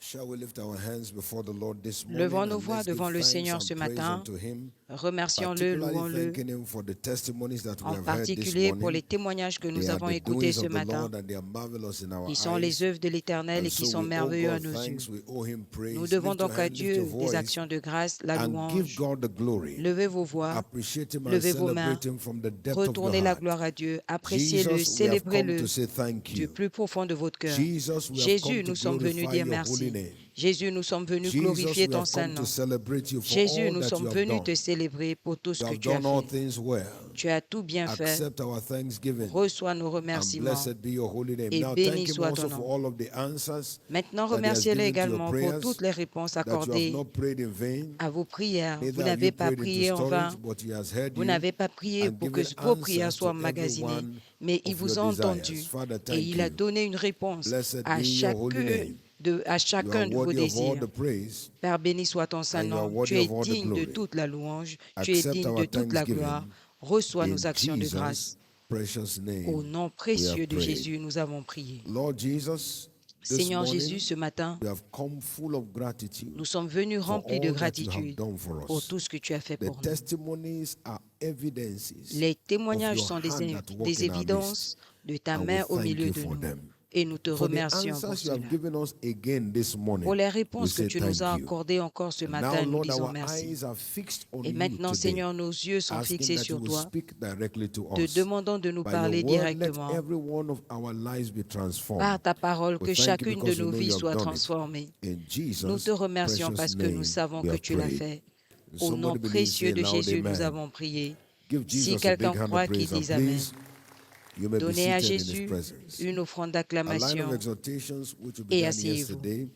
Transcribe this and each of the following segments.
Shall we lift our hands before the Lord this Levons morning nos and voix let's give devant le thanks Seigneur and ce praise matin. unto Him, Remercions-le, particularly louons-le, thanking Him for the testimonies that we en have heard this particulier pour les morning. témoignages que They nous are avons the écoutés doings ce of the matin, Lord and they are marvelous in our qui sont les eyes. œuvres de l'Éternel And et qui so sont we owe merveilleux à God nos yeux. thanks, we owe Him Nous praise. devons Lift your donc à hand, lift your Dieu des voice, actions de grâce, la and give louange. God the glory. Levez vos voix, Appreciate Him and levez vos mains, celebrate Him from the depth of your retournez la heart. gloire à Dieu, appréciez-le, Jesus, we have come to célébrez-le say thank du you. plus profond de votre cœur. Jesus, we have come Jésus, to nous sommes venus glorify dire your holy merci. name. Jésus, nous sommes venus Jesus, glorifier we ton have saint come to nom. celebrate you for Jésus, all nous that you sommes have venus done. te célébrer pour tout ce You que have tu as done all fait. things well. Tu as tout bien fait. Accept our thanksgiving Reçois nos and remerciements blessed be your holy name. et Now béni thank Him soit ton also for nom. all of the answers Maintenant, that He has remerciez-le given to your également pour prayers, toutes les réponses that you have accordées not prayed in vain. à vos prières. Vous Neither have n'avez you pas prayed into prié en vain. storage, but He has heard Vous you n'avez pas prié and pour que given vos prières answers soient to every emmagasinées, one mais il of your vous a entendu desires. Father, et thank il a you. donné une réponse Blessed à be your holy name. You chacun are de vos worthy of all désirs. the praise Père, béni soit ton saint and you are nom. Tu worthy es of all the digne de glory. toute la louange. Tu es Accept digne our de toute la gloire. thanksgiving. Reçois In nos actions de grâce. Jesus' precious Au name, nom we précieux have de prayed. Jésus, nous avons prié. Lord Jesus, this Seigneur Jésus, morning ce matin, we have come full of gratitude nous sommes venus for remplis de all that you have gratitude done for pour us. tout ce que tu as fait The pour nous. testimonies are evidences Les of témoignages your sont hand at work des in our midst, évidences de ta and we main au thank milieu you de for nous. them. Et nous te For the remercions pour answers you have cela. given us again this morning, Pour les we réponses que say tu nous as thank you. accordées encore ce And now, matin, nous Lord, disons our merci. eyes are fixed on Et you maintenant, today, Seigneur, nos yeux sont asking fixés that you sur will toi. speak directly to Te us. demandons de nous By your parler word, let directement. every one of our lives be transformed. Par ta parole, We que thank you chacune de because we nos know vies you have soit done it. transformée. In Nous Jesus' te remercions precious parce que nous name, savons we que have tu l'as prayed. fait. If Au nom somebody believes, précieux say de loud Jésus, nous amen. avons prié. Give Si Jesus a quelqu'un big hand of croit, qu'il praise, and dise Amen. please, you may be Donnez à seated in His Jésus presence. une offrande A line of d'acclamation exhortations which we et began asseyez-vous. yesterday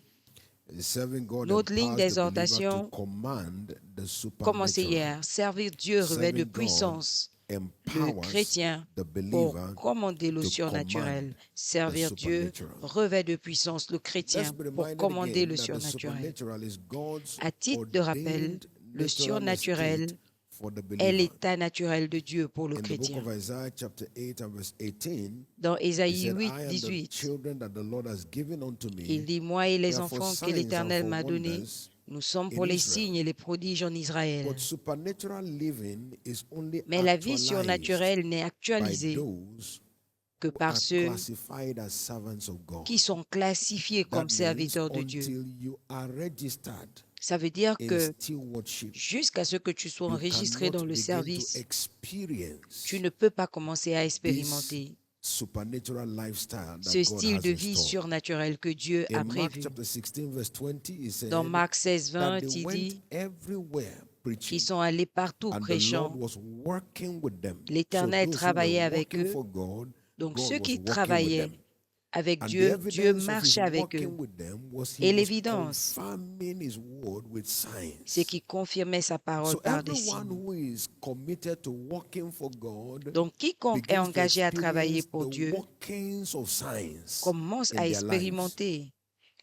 is serving God Notre ligne empowers the believer to d'exhortation command the commençait supernatural. hier. Servir Dieu revêt de Serving God puissance le empowers chrétien the pour believer commander le to surnaturel. command the Servir Dieu supernatural. revêt de puissance le chrétien Let's be pour reminded commander again le that the surnaturel. supernatural is God's À titre de rappel, ordained le natural surnaturel estate for the est believer. l'état naturel de Dieu pour le In the book chrétien. of Isaiah chapter 8 and verse 18, Dans he Ésaïe said, 8, I and the 18, children that the Lord has given unto il me, dit, moi et they les are for enfants que signs and l'Éternel for m'a donnés, wonders nous sommes in pour les Israel. signes et les prodiges en Israël. But supernatural living is only Mais la vie actualized surnaturelle n'est by actualisée those que who par are ceux classified as servants of God. qui sont classifiés That comme means serviteurs de Dieu. until you are registered Ça veut dire in que stewardship, jusqu'à ce que tu sois you enregistré dans cannot le begin to service, experience tu ne peux pas commencer à this expérimenter supernatural lifestyle that ce God style has de in vie store. surnaturel que Dieu a In Mark prévu. chapter 16 verse 20, he said Dans Marc 16, that 20, they il went dit everywhere preaching, qu'ils sont allés partout and the Lord prêchant. was working with them. So L'Éternel those who travaillait were avec working eux. for God, Donc God ceux was qui working with travaillaient them. avec And the Dieu, Dieu evidence of his marchait avec eux. working with them was he Et was l'évidence, confirming his word with c'est signs. qu'il confirmait sa parole So par des everyone signes. who is committed to working for God Donc quiconque est begins to engagé à travailler experience pour the Dieu workings of signs commence in à their lives. expérimenter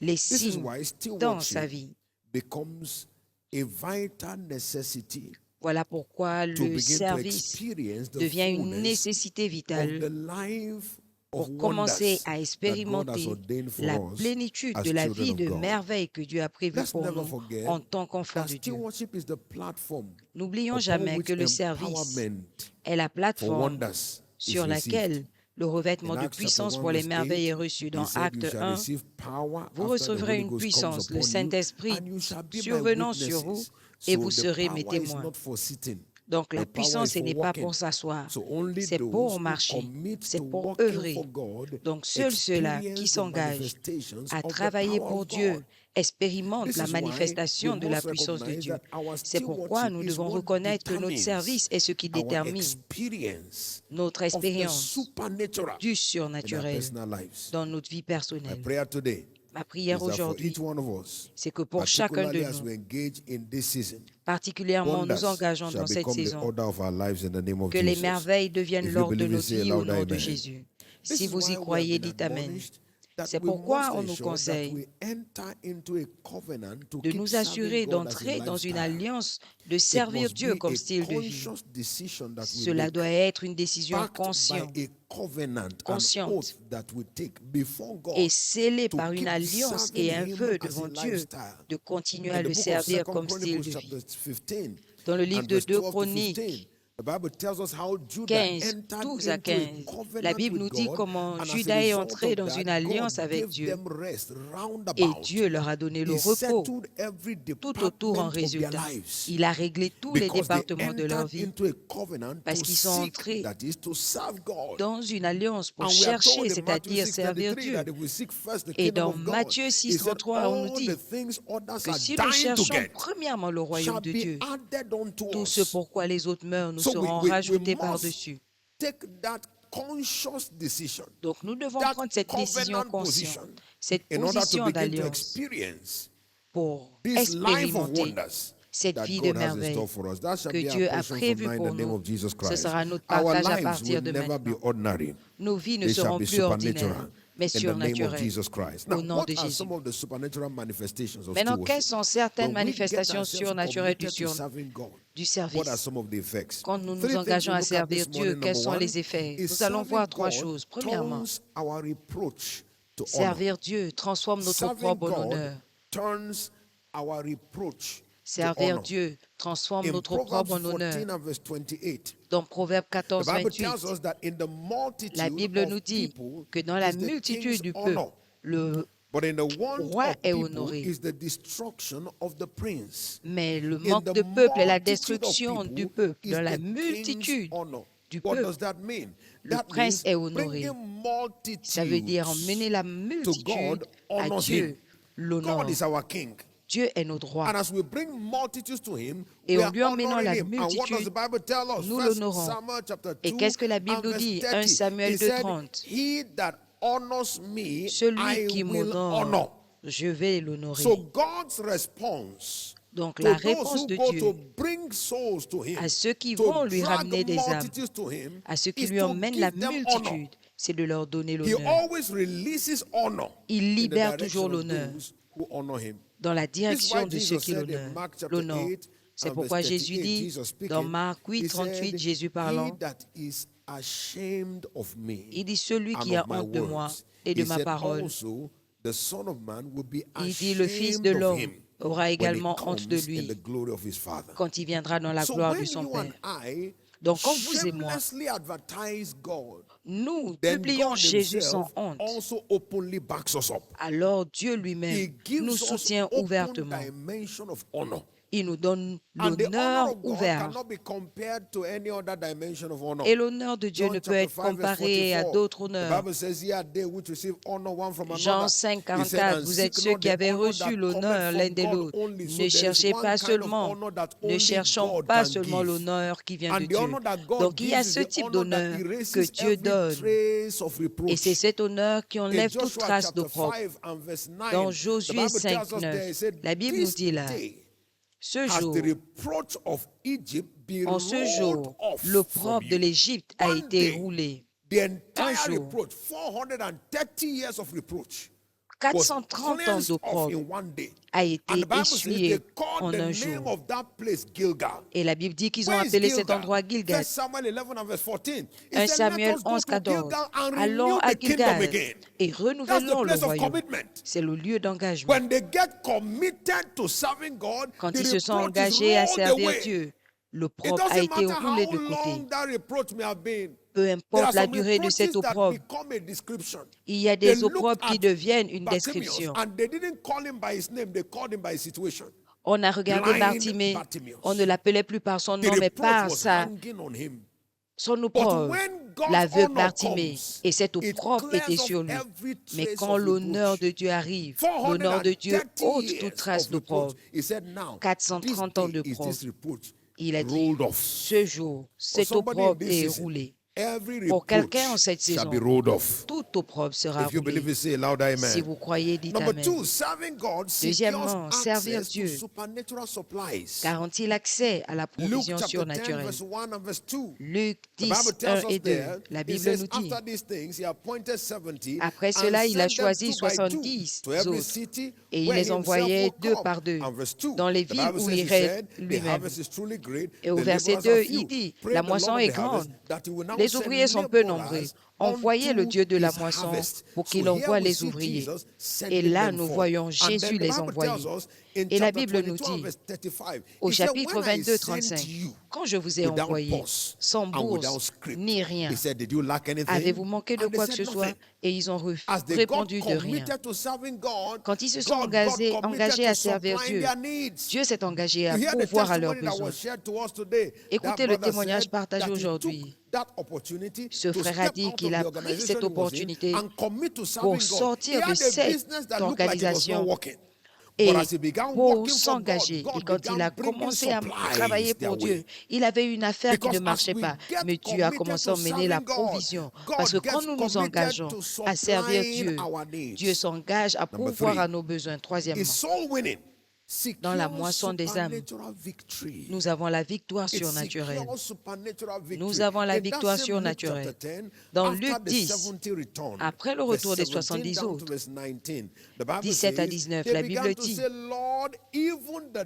les This is signes why dans sa stewardship vie. becomes a vital necessity Voilà pourquoi to le begin to service experience the devient une fullness nécessité of the vitale life of pour commencer wonders à that God has expérimenter ordained for la us plénitude as de la children vie of de God. merveille que Dieu a prévue Let's pour never nous forget en tant qu'enfants that de Dieu. stewardship is the platform N'oublions upon jamais which que le service empowerment est la for plateforme wonders is sur received. laquelle le revêtement In de Acts chapter puissance 1 pour les verse merveilles est 8, reçu. he Dans said, you Acte shall 1, receive power vous after the recevrez Holy une Ghost comes puissance, le upon you, Saint-Esprit and you shall be my survenant sur vous, witnesses. et So vous the serez mes power is témoins. not for sitting. Donc la The power puissance, is ce for n'est pas working. pour s'asseoir, So only c'est those pour who marcher, commit c'est to pour working œuvrer. for God Donc seuls ceux-là qui experience the s'engagent manifestations à of the travailler power pour of God. Dieu expérimentent This la is why we manifestation de la must puissance de recognize Dieu. that our C'est pourquoi stewardship nous is devons what reconnaître que notre determines service est ce qui our détermine experience notre of the expérience supernatural du in our surnaturel personal lives. dans notre vie My personnelle. prayer today Ma prière is that for aujourd'hui, each one of us, c'est que pour chacun de particularly as nous, we engage in this season, particulièrement nous wonders engageons shall dans cette become the saison, order of our lives in the name of que les Jesus. merveilles deviennent If you l'ordre de believe it, notre say a vie au loud nom de amen. Jésus. This Si is vous y why we have croyez, been dites Amen. admonished that C'est we pourquoi must on nous ensure that conseille we enter into a covenant to de keep nous serving assurer God as a d'entrer dans une lifestyle. alliance de It servir must Dieu be comme a style de vie. conscious decision that we Cela make, doit être une décision backed consciente by a covenant, an consciente oath that we take before et God scellée to par une keep alliance serving et un Him vœu as a devant Dieu lifestyle. de continuer In à the le book of servir 2 comme style Chronicles de vie. chapter 15 Dans le livre and de verse 2 12 to 15, Chroniques the Bible tells us how Judah 15, entered 12 à into a 15, la covenant Bible with nous dit God, comment and as a Judas est result entré of dans that, une alliance God avec gave Dieu them rest round et about. Dieu leur a donné le He repos settled every tout autour en department of their résultat. lives Il a réglé tous les because they départements de leur entered vie into a covenant parce to qu'ils sont seek, entrés that is, to serve God. dans une alliance pour And we are chercher, told in Matthew c'est-à-dire servir 6:33 Dieu. that if we seek first the Et kingdom dans of God, Matthieu He 6, said 33, on nous all dit the things others que are si nous dying to cherchons get premièrement le royaume shall de be Dieu, added unto tout ce us. pourquoi les autres meurent nous So seront we rajoutés must par-dessus. take that conscious decision, Donc nous devons that prendre cette décision covenant consciente, position, cette in order to position begin to d'alliance experience pour this life of expérimenter wonders cette that vie de God has in merveille store for us. That shall que be our Dieu a portion from prévue now in pour the name nous. of Jesus Ce Christ. sera notre Our partage à lives partir will de never be maintenant. ordinary. Nos vies ne They shall seront be plus ordinaires, supernatural mais in the name of surnaturelles. Jesus Christ. Au Now, nom what de are Jésus. some of the supernatural manifestations of Maintenant, quelles stewardship? sont certaines When we get manifestations ourselves surnaturelles committed to serving God, du what are service? some of the effects? Quand nous nous Three things engageons we à look at servir this Dieu, morning. quels Number sont one les effets? is Nous allons serving voir trois God choses. Premièrement, turns our reproach to honor. servir Dieu transforme notre Serving propre God honneur. turns our reproach to Servir honor. Dieu transforme In notre Proverbs propre honneur. 14 and verse 28, Dans Proverbe the 14, Bible 28, tells us that in the multitude la Bible nous of dit people que dans la is the multitude king's du peuple, honor, le but in the want roi of est people honoré. is the destruction of the prince. Mais le In manque the de peuple est la multitude of destruction people du peuple. is Dans la the king's multitude honor. du What peuple, does that mean? le That prince means est honoré. bringing Ça veut dire multitudes emmener la to multitude God à honors Dieu, him. l'honneur. God is our king. Dieu est notre roi. And as we bring multitudes to him, Et we en are lui emmenant honoring la him. And what does the multitude, Bible tell us? nous 1 l'honorons. Samuel chapter 2 Et qu'est-ce que la Bible and nous verse dit? 30. 1 Samuel He said, 2:30. he that honors me, Celui I qui will m'honore, honor. je vais l'honorer. So God's response Donc to la those réponse who de go Dieu to bring souls to him, à ceux qui to vont lui drag ramener des âmes, multitudes to him, à ceux qui is lui to emmènent la give them honor. multitude, c'est de leur donner He l'honneur. always releases honor Il in the libère direction toujours of l'honneur those who honor him. dans la This is why direction de ceux Jesus qui said in Mark chapter l'honorent. 8 C'est and pourquoi verse Jésus 38, dit, Jesus speaking, dans Marc 8, he 38, said, Jésus he parlant, that is ashamed of me il dit, celui and qui a of my honte de moi words, et de he ma said parole, also, the Son of Man will be il dit, le Fils de ashamed of l'homme him aura when he également honte de comes in lui the glory of his Father. quand il viendra dans la So gloire when de son you and Père. I Donc, quand vous et moi, shamelessly advertise God, nous then publions God Jésus himself sans honte, also openly backs us up. alors Dieu He lui-même gives nous us soutient open ouvertement. dimension of honor. Il nous donne And the honor l'honneur of God ouvert. cannot be compared to any other dimension of honor. Et l'honneur de Dieu John ne peut chapter être 5, verse comparé à 44. d'autres The honneurs. Bible says, "Ye are they which receive honor one from Jean another." 5, He said, 44, "And vous êtes seek ceux not qui the avez honor reçu that l'honneur cometh l'un from de God l'autre. only." So Ne there is cherchez one pas kind of seulement, honor that ne only cherchons God pas can seulement give. l'honneur qui vient de And the Dieu. honor that God Donc il y a gives ce is the type honor that d'honneur que erases Dieu every donne. trace of Et reproach. c'est cet honneur qui In enlève toute Joshua trace chapter d'opprobre. 5 and verse 9, Dans the Josué Bible 5, tells us there, 9, it said, la Bible nous "This dit là, day ce has jour, the reproach of Egypt been en ce rolled jour, off from l'opprobre de you." l'Égypte a One été day, roulé. the entire jour, reproach, 430 years of reproach, was 430 ans cleansed off d'opprobre in one day. a And été the Bible says essuyé they called en the un name jour. of that place Gilgal. Et la Bible dit qu'ils ont Where is appelé cet Gilgal? endroit Gilgal. 1 Samuel 11 and verse 14. It 1 said, Samuel "Let us go 11, to 14. Gilgal and Allons renew à the kingdom Gilgal again." et That's the renouvelons le place of royaume. commitment. C'est le lieu d'engagement. When they get committed to serving God, Quand the ils se sont reproach is engagés à rolled servir away. Dieu, It l'opprobre a doesn't été matter roulé how de côté. long that reproach may have been. Peu There are importe la some durée de cet reproaches that opprobre, become a description. il y a They des looked opprobres qui at deviennent une Bartimaeus description. and they didn't call him by his name, they called him by his situation. On a regardé Blind Bartimée, Bartimaeus. on ne l'appelait plus par son The nom, mais reproach par was hanging on him. son But opprobre. when God's L'aveugle honor Bartimée, comes, et cet it opprobre clears était off sur lui. every Mais trace quand of l'honneur reproach. de Dieu arrive, l'honneur de Dieu 430 ôte toute years trace of reproach. d'opprobre. He said, "Now, 430 ans this day de is this reproche. reproach Il a dit, rolled off." ce jour, cet somebody in opprobre this est season, roulé. Every Pour reproach quelqu'un en cette shall saison, be rolled off. tout opprobre sera If you believe roulé. it, say a louder Si amen. vous croyez, dites Number Amen. 2, serving God secures Deuxièmement, servir access to Dieu supernatural supplies. garantit l'accès à la Luke provision chapter 10, surnaturelle. verse 1 and verse 2. Luc The Bible 10, 1 tells us et 2, there, la it Bible says, nous dit, after these things, he appointed 70 après and cela, il a sent them choisi 2 by 2 70 to every autres city et il where les himself envoyait will 2 come. par 2 And verse 2, dans les the villes Bible où says, he irait said, the lui-même. harvest is truly great, Et au the verset laborers are 2, few. il dit, Pray la the moisson Lord of est the harvest grande, that he will now les send ouvriers sont peu laborers nombreux. Envoyez le unto Dieu de la his moisson harvest. pour qu'il So here envoie we les see ouvriers. Jesus Et sending là, them nous forth. voyons And Jésus then the les Bible envoyer. tells us in Et la chapter Bible nous 22 dit, verse 35, au he said, chapitre when I 22, sent 35, you quand je vous ai without envoyé, pause sans and without bourse script, ni rien, he said, did you lack anything? avez-vous manqué de And they quoi que said ce soit? nothing. Et ils ont As they got répondu de rien. committed to serving God, Quand ils se sont God got committed engagés to à servir supplying Dieu, their needs. Dieu s'est engagé You à hear the pourvoir à leurs testimony that besoins. was shared to us today. Écoutez That le brother témoignage said partagé that he took aujourd'hui. that opportunity Ce to frère a step dit out qu'il of a the pris organization cette he was in opportunité and commit to pour serving God. He sortir de had a cette business that looked like it was not organisation working. et But as he began pour working for s'engager. God, Et God quand il a began bringing commencé à supplies travailler their pour Dieu, way. il avait une affaire qui ne Because as marchait we pas. get Mais Dieu a committed commencé to à emmener la serving God, provision. Parce que God quand gets nous nous committed engageons to à servir supplying Dieu, our Dieu needs. s'engage à Number pourvoir 3, à nos besoins. is Troisièmement, soul winning. dans la Secure moisson des âmes, supernatural victory. nous avons la victoire It surnaturelle. secures supernatural victory. Nous avons la In that victoire same Luke surnaturelle. chapter 10, Dans after Luc the 10, 70 returned, après le verse retour des 17 70 down to autres, verse 19, the Bible 17 à says, 19, they la began Bible to dit, say, Lord, even the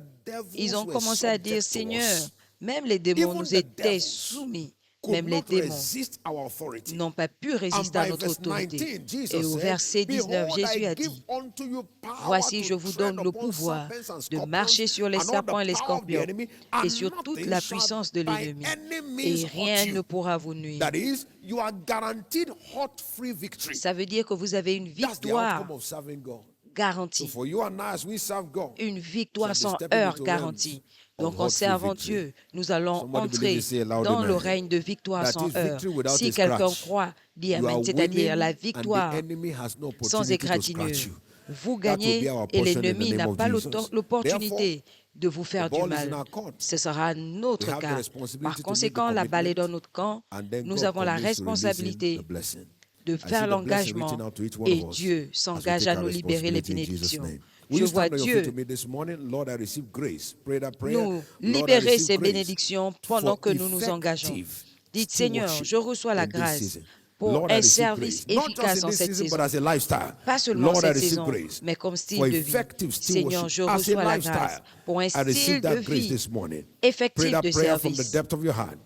ils devils ont were commencé à dire, subject to Seigneur, us. même les démons Even nous the étaient devils soumis. could Même les not démons resist our authority. n'ont pas pu And résister à by notre verse autorité. 19, Jesus Et au said, verset 19, Behold, Jésus I a give dit, unto you power voici, to je vous tread donne le upon pouvoir serpents and de scorpions marcher sur les and all the serpents et les power of the scorpions enemy, et and sur toute nothing la shall puissance de by l'ennemi. any Et means hurt rien ne you. pourra vous nuire. That is, you are guaranteed hurt-free victory. Ça veut dire que vous avez une That's the victoire outcome of serving God. So garantie. for you and I, as we serve God, Une victoire shall be sans stepping heurts into garantie. realms Donc of en hurt-free servant victory. Dieu, nous allons Somebody believe entrer it, say a loud dans le amen. règne de victoire That sans is heurts. victory without Si a quelqu'un scratch. croit, dit You are Amen, c'est-à-dire la winning and the victoire enemy has no sans opportunity to scratch égratignure. you. Vous That will be gagnez our et portion in the l'ennemi name n'a of pas Jesus. l'opportunité de vous The faire du ball is in mal. our court. Ce sera We notre have the cas. responsibility Par to make the conséquent, la balle est dans commitment, notre camp. and then Nous God avons la commits to releasing responsabilité the blessing. de I see faire the blessing l'engagement reaching out to each one et of us Dieu as we s'engage take à our nous libérer les responsibility in Jesus' bénédictions. name. Will Je you vois stand on your feet to Dieu me this morning? Lord, I receive grace. Pray that prayer. nous Lord, I libérer receive ces grace bénédictions pendant for que nous nous engageons. effective Dites, Seigneur, stewardship je reçois la in this grâce season. pour Lord, I un receive service grace. Not just efficace in en this cette season, but saison. as a lifestyle. Pas seulement Lord, I cette receive saison, grace mais comme for style de vie. effective Seigneur, stewardship je as a reçois la grâce lifestyle. pour un I receive style de that grace vie this morning. Pray effectif that de prayer from the service. depth of your heart.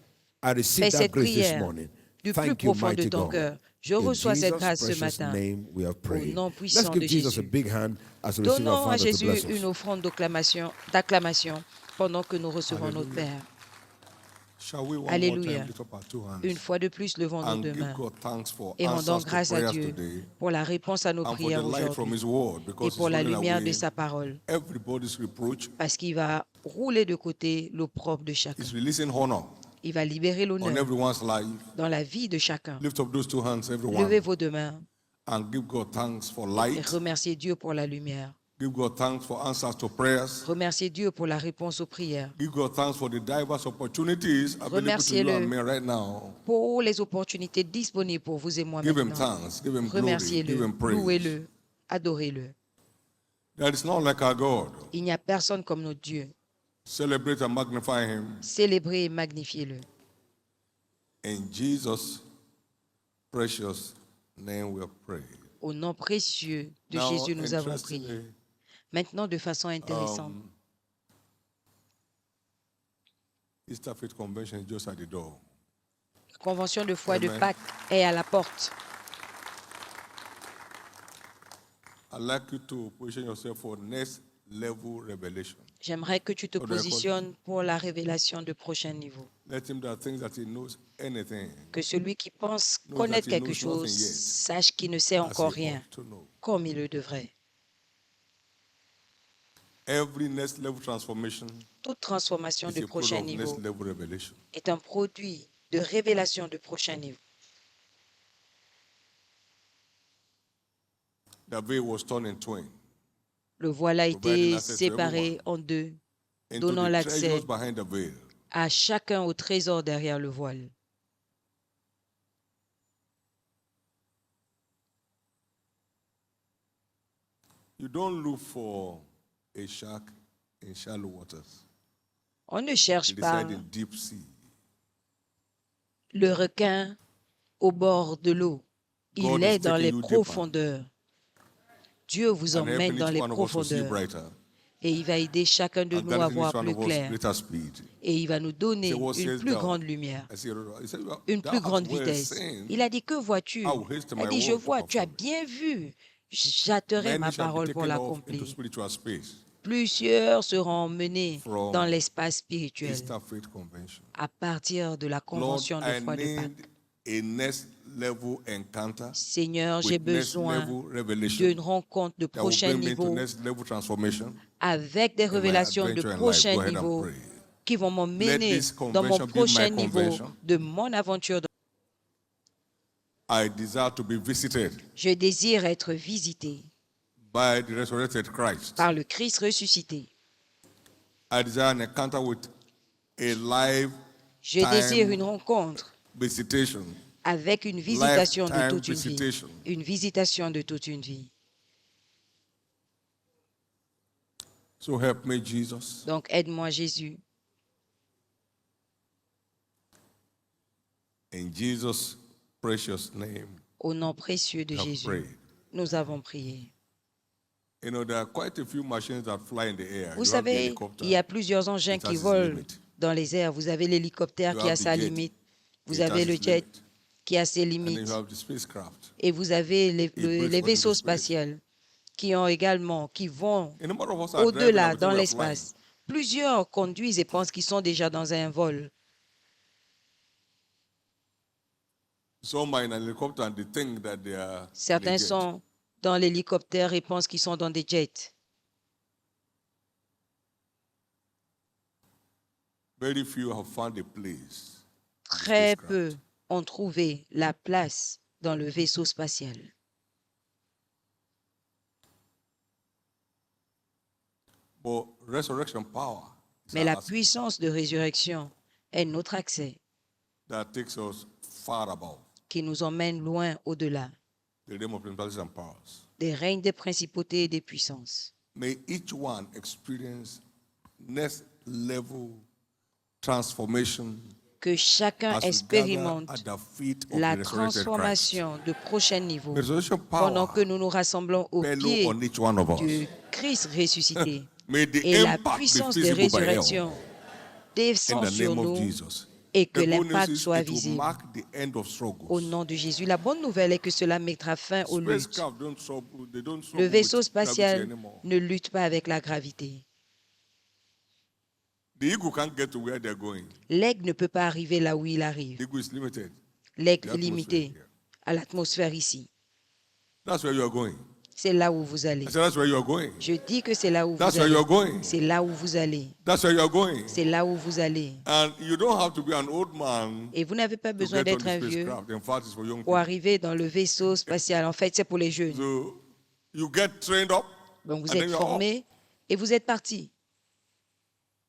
I receive Fais that cette grace this prière morning. du plus Thank you, profond de mighty ton God. cœur. Je In reçois cette Jesus' grâce ce precious matin. name we have Au prayed. nom Let's puissant give de Jesus a Jésus. big hand as we receive our Donnons à Father to Jésus bless une us. offrande d'acclamation pendant que nous recevons notre Père. Shall we one more Alléluia. time lift up our two hands Une fois de plus, levons nos and deux give mains God thanks for et rendons answers to grâce à prayers Dieu today pour la réponse à nos and for the prières light from aujourd'hui His word et because pour He's la rolling lumière de away sa parole, everybody's reproach. parce qu'il va rouler de côté l'opprobre de chacun. He's releasing honor Il va libérer on l'honneur everyone's life. dans la vie de chacun. Lift up those two hands, Levez everyone, vos deux mains and give God thanks for et light. remerciez Dieu pour la lumière. Give God thanks for answers to prayers. Remerciez Dieu pour la réponse aux prières. Give God thanks for the diverse opportunities available to you and me right now. Pour les opportunités disponibles pour vous et moi Give Him maintenant. thanks, give Him glory, give Remerciez-le, Him praise. louez-le, adorez-le. There is none like our God. Il n'y a personne comme notre Dieu. Celebrate and magnify Him. Célébrez et magnifiez-le. In Jesus' precious name we have prayed. Au nom précieux de Now, Jésus, nous avons prié. interestingly, Maintenant, de façon intéressante, Easter Faith Convention is just at the door. la convention de foi de Amen. Pâques est à la porte. I'd like you to position yourself for next level revelation. J'aimerais que tu te Au d'accord. positionnes pour la révélation de prochain niveau. Let him that thinks that he knows anything Que celui qui pense Knows connaître that he quelque knows nothing chose yet. sache qu'il ne sait as encore he rien, ought to know. comme il le devrait. Every next level transformation Toute transformation is de a product prochain of niveau next level revelation. est un produit de révélation de prochain niveau. The veil was torn in twain Le voile a Providing été access to séparé everyone. en deux, into donnant the l'accès treasures behind the veil. à chacun au trésor derrière le voile. You don't look for a shark in shallow waters. On ne cherche It pas resides in deep sea. le requin au bord de l'eau. Il God is est dans taking les you deeper. profondeurs. Dieu vous And emmène helping dans each les one of us to see profondeurs. brighter. Et il va aider chacun de And nous à granting voir each one plus of us clair. greater speed. Et il va nous donner Say, what une says plus thou? grande lumière, I say, he said, une thou plus hast grande well vitesse. seen. Il a dit, que vois-tu? I will hasten Il a my dit, je word to vois, tu as perform it. bien vu. J'hâterai ma Many shall be parole pour taken off into l'accomplir. spiritual space Plusieurs seront menés from dans l'espace spirituel Easter Faith Convention. à partir de la Lord, convention de I foi de Pâques. need a next level encounter Seigneur, j'ai with next besoin level revelation d'une rencontre de that will prochain bring me to niveau next level transformation avec des in my révélations de adventure in life. prochain Go ahead and niveau pray. qui vont Let m'emmener this dans mon convention be prochain my niveau convention. de mon aventure. I desire to be visited Je désire être visité by the resurrected Christ. par le Christ ressuscité. I desire an encounter with a live Je désire une time rencontre visitation. avec une visitation de Lifetime toute une vie. visitation. Une visitation de toute une vie. So help me, Jesus. Donc aide-moi Jésus. In Jesus' precious name, Au nom précieux de I have Jésus, prayed. nous avons prié. You know, there are quite a few machines that fly in the air. Vous You have the savez, helicopter. il y a plusieurs engins It has qui its volent limit. dans les airs. Vous avez l'hélicoptère You qui a have the sa jet. limite. Vous It has avez le its jet limit. qui a ses And then you limites. have the spacecraft. Et vous avez breaks les forth vaisseaux into space. spatials qui vont A number of us are driving au-delà, and we think dans we are l'espace. Plusieurs conduisent et pensent qu'ils sont déjà dans un vol. flying. Some are in an helicopter and they think that they are in a Certains jet. sont dans l'hélicoptère et pensent qu'ils sont dans des jets. Very few have found a place. in the Très spacecraft. peu ont trouvé la place dans le vaisseau spatial. But resurrection power is Mais la our access puissance de résurrection est notre accès that takes us far above qui nous emmène loin au-delà the realm of principalities and powers. des règnes des principautés et des puissances. May each one experience next level transformation Que chacun as we gather expérimente at the feet of la the resurrected Christ. transformation de prochain niveau The resurrection pendant power que nous nous rassemblons au bellow pied on each one of us. du Christ ressuscité. May the Et la impact be puissance de visible by hell résurrection in descend the sur name of nous Jesus. et que The good news l'impact is soit it will visible. mark the end of struggles. Au nom de Jésus. La bonne nouvelle est que cela mettra fin aux luttes. Spacecraft don't struggle, they don't Le struggle vaisseau with gravity spatial anymore. ne lutte pas avec la gravité. The eagle can't get to where they're going. L'aigle ne peut pas arriver là où il The arrive. eagle is limited. L'aigle The est limité atmosphere here. à l'atmosphère ici. That's where you are going. C'est là où vous allez. I said that's where you are going. Je dis que c'est là où That's vous where you allez. are going. C'est là où vous allez. That's where you are going. C'est là où vous allez. And you don't have to be an old man Et vous n'avez pas to besoin get on d'être the un vieux spacecraft. In fact, it's for young pour people. arriver dans le vaisseau spatial. En fait, c'est pour les jeunes. So you get trained up Donc vous and then êtes you're off. formés et vous êtes partis.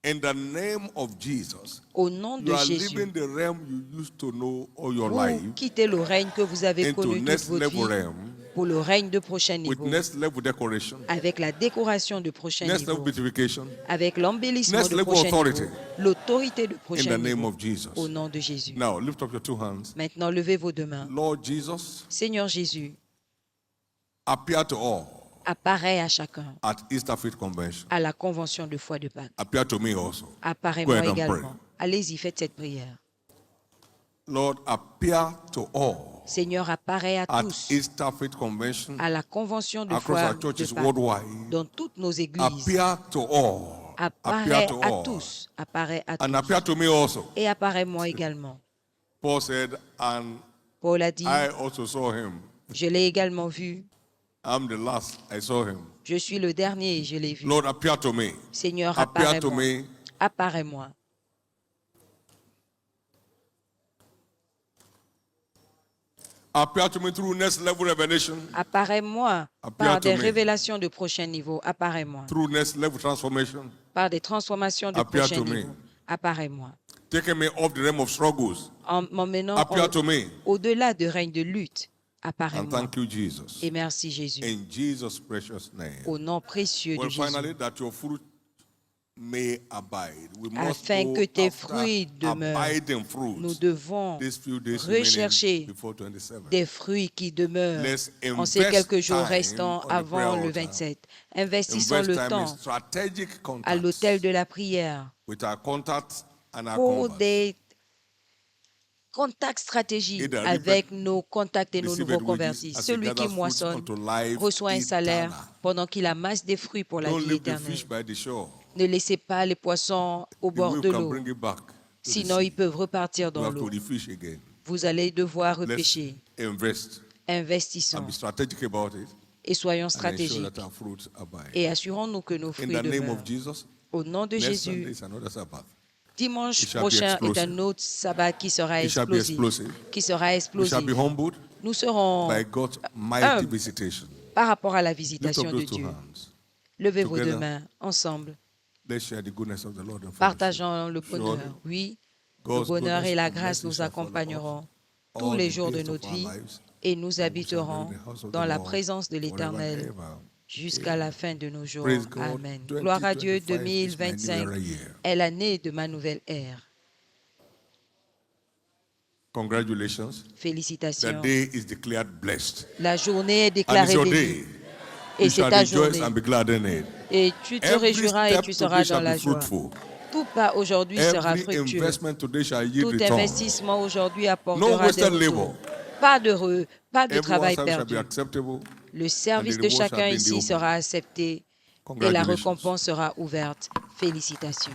In the name of Jesus, Au nom you de are Jésus, leaving the realm you used to know all your vous life quittez le règne que vous avez into connu toute next votre level vie realm pour le règne de prochain with niveau, next level decoration, avec la décoration de prochain next level niveau, beautification avec l'embellissement next de level prochain authority. niveau, l'autorité de in the prochain name niveau, of Jesus. au nom de Jésus. Now lift up your two hands. Maintenant, levez vos deux mains. Lord Jesus, Seigneur Jésus, appear to all apparaît à chacun at Easter Faith Convention. à la convention de foi de Pâques. Appear to me also. Go Apparais-moi ahead and également. pray. Allez-y, faites cette prière. Lord, appear to all Seigneur, apparaît à at tous Easter Faith Convention à la convention de across foi our churches de Pâques worldwide. dans toutes nos églises. Appear to all. Apparaît Appear to à all. tous. Apparaît à And tous. appear to me also. Et apparaît-moi également. Paul said, and Paul a dit, I also saw him. je l'ai également vu. I'm the last. I saw him. Je suis le dernier et je l'ai vu. Lord, appear to me. Seigneur, Appear to apparaît-moi. me. Apparaît-moi. Appear to me through next level revelation, Apparaît-moi Appear par to des me. révélations de prochain niveau. Apparaît-moi. through next level transformation, Par des transformations de Appear prochain to me. niveau. Apparaît-moi. taking me off the realm of struggles. En m'emmenant Appear to me. au-delà de règne de lutte. And apparaît-moi. thank you, Jesus. Et merci Jésus. In Jesus' precious name. Au nom précieux de Well, Jésus. finally, that your fruit may abide. We must Afin go que tes after fruits demeurent, abiding fruits. nous devons These few days rechercher remaining before 27. des fruits qui demeurent Let's en ces invest quelques jours time restants on the avant prayer le altar. 27. Investissons Invest le time in temps strategic à contacts l'autel de la prière with our contacts and our pour converts. des contacts stratégiques Either avec nos contacts et nos receive nouveaux wages convertis. as he Celui qui gathers fruits moissonne unto life reçoit un salaire eternal. pendant qu'il amasse des fruits pour la Don't vie leave the éternelle. fish by the shore. Ne laissez pas les poissons au The bord wave de can l'eau, bring it back to the sinon sea. ils peuvent repartir You dans have to l'eau. refish again. Vous allez devoir Let's repêcher. invest and Investissons be strategic about it et soyons and ensure stratégiques that our fruits abide. et assurons-nous que nos In fruits the name demeurent. of Jesus, Au nom de next Sunday Jésus, is another Sabbath. dimanche It shall be prochain est explosive. un autre sabbat qui sera It shall be explosif. explosive. Qui sera We shall explosif. be humbled Nous serons by God's mighty humbles visitation. par rapport à la Lift visitation up de those two Dieu. hands. Levez vos Together. deux mains ensemble. Let's share the goodness of the Lord and fellowship. Partageons le Surely, bonheur. Oui, le God's bonheur goodness et la and grâce mercy nous shall follow accompagneront us tous all les the jours de days of notre our vie lives, et nous and we shall dwell habiterons in the house of the dans la Lord présence de forever and l'Éternel ever. jusqu'à la fin de nos jours. Praise God. Amen. Gloire à Dieu, 2025 is my 2025 new era year. est l'année de ma nouvelle ère. Congratulations. The Félicitations. day is declared blessed. La journée est And it's déclarée your bénie. day. Et You c'est shall ta rejoice journée. and be glad in it. Et tu te Every réjouiras et step tu today seras shall dans la be joie. fruitful. Tout pas aujourd'hui sera Every fructueux. investment today shall yield Tout return. investissement aujourd'hui No apportera des wasted retours. labor. Pas de Everyone's travail service shall be perdu. acceptable. Le service and the de reward shall chacun be in the ici open. sera accepté et la Congratulations. récompense sera ouverte. Félicitations.